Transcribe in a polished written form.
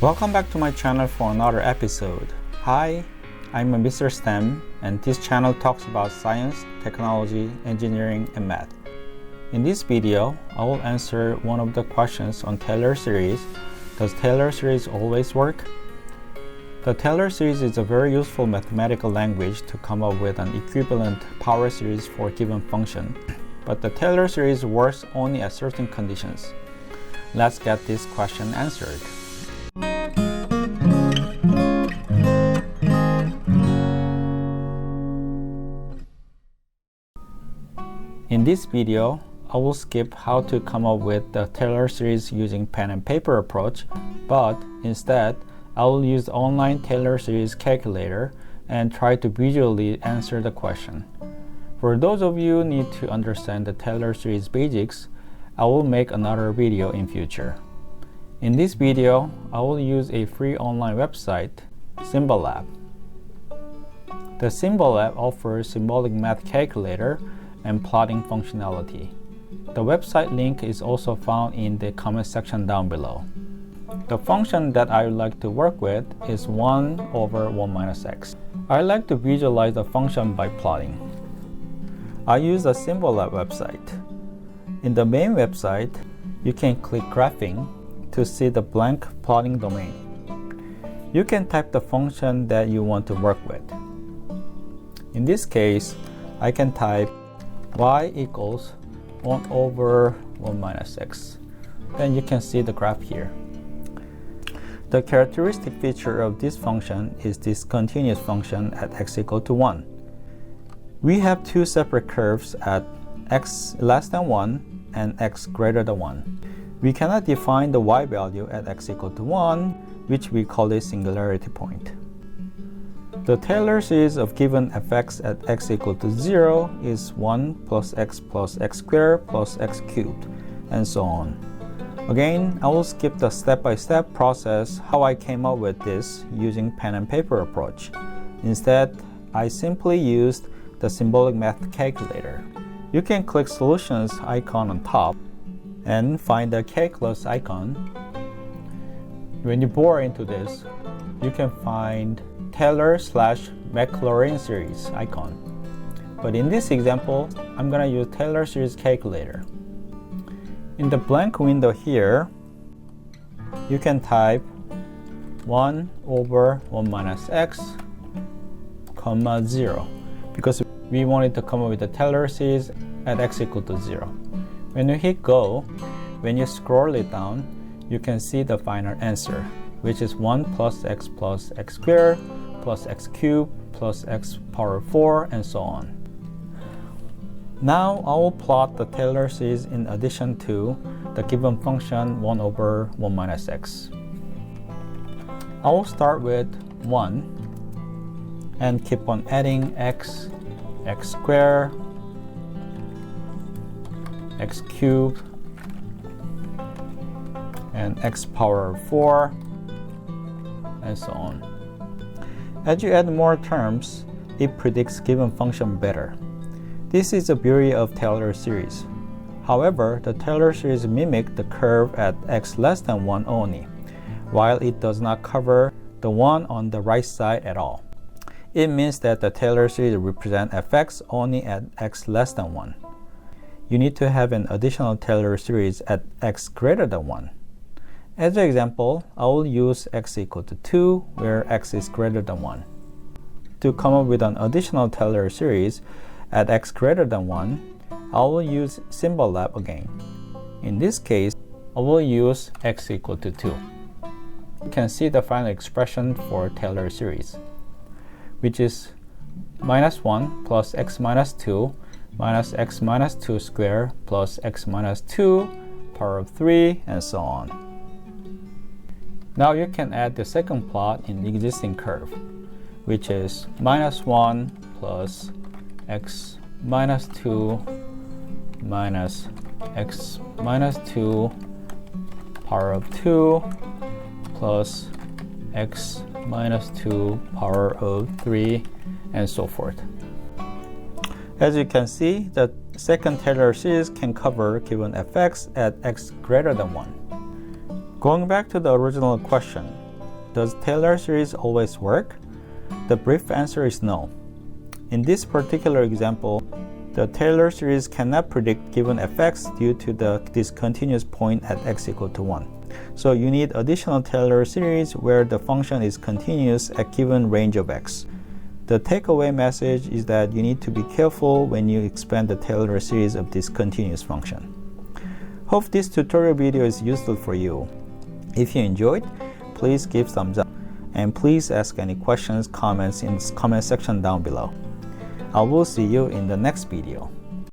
Welcome back to my channel for another episode. Hi, I'm Mr. STEM, and this channel talks about science, technology, engineering, and math. In this video, I will answer one of the questions on Taylor series. Does Taylor series always work? The Taylor series is a very useful mathematical language to come up with an equivalent power series for a given function. But the Taylor series works only at certain conditions. Let's get this question answered. In this video, I will skip how to come up with the Taylor series using pen and paper approach, but instead, I will use the online Taylor series calculator and try to visually answer the question. For those of you who need to understand the Taylor series basics, I will make another video in future. In this video, I will use a free online website, Symbolab. The Symbolab offers symbolic math calculator and plotting functionality. The website link is also found in the comment section down below. The function that I would like to work with is 1 over 1 minus x. I like to visualize the function by plotting. I use the Symbolab website. In the main website, you can click Graphing to see the blank plotting domain. You can type the function that you want to work with. In this case, I can type y equals 1 over 1 minus x. Then you can see the graph here. The characteristic feature of this function is this continuous function at x equal to 1. We have two separate curves at x less than 1 and x greater than 1. We cannot define the y value at x equal to 1, which we call a singularity point. The Taylor series of given fx at x equal to 0 is 1 plus x squared plus x cubed, and so on. Again, I will skip the step-by-step process how I came up with this using pen and paper approach. Instead, I simply used the symbolic math calculator. You can click solutions icon on top and find the calculus icon. When you bore into this, you can find Taylor/Maclaurin series icon. But in this example, I'm going to use Taylor series calculator. In the blank window here, you can type 1 over 1 minus x, comma 0, because we wanted to come up with the Taylor series at x equal to 0. When you hit go, when you scroll it down, you can see the final answer, which is 1 plus x squared plus x cubed plus x power 4, and so on. Now I will plot the Taylor series in addition to the given function 1 over 1 minus x. I will start with 1 and keep on adding x squared, x cubed, and x power 4, and so on. As you add more terms, it predicts given function better. This is the beauty of Taylor series. However, the Taylor series mimics the curve at x less than 1 only, while it does not cover the 1 on the right side at all. It means that the Taylor series represents fx only at x less than 1. You need to have an additional Taylor series at x greater than 1. As an example, I will use x equal to 2, where x is greater than 1. To come up with an additional Taylor series at x greater than 1, I will use Symbolab again. In this case, I will use x equal to 2. You can see the final expression for Taylor series, which is minus 1 plus x minus 2 minus x minus 2 squared plus x minus 2 power of 3, and so on. Now you can add the second plot in the existing curve, which is minus 1 plus x minus 2 minus x minus 2 power of 2 plus x minus 2 power of 3, and so forth. As you can see, the second Taylor series can cover given fx at x greater than 1. Going back to the original question, does Taylor series always work? The brief answer is no. In this particular example, the Taylor series cannot predict given fx due to the discontinuous point at x equal to 1. So you need additional Taylor series where the function is continuous at given range of x. The takeaway message is that you need to be careful when you expand the Taylor series of this continuous function. Hope this tutorial video is useful for you. If you enjoyed, please give thumbs up. And please ask any questions, comments in the comment section down below. I will see you in the next video.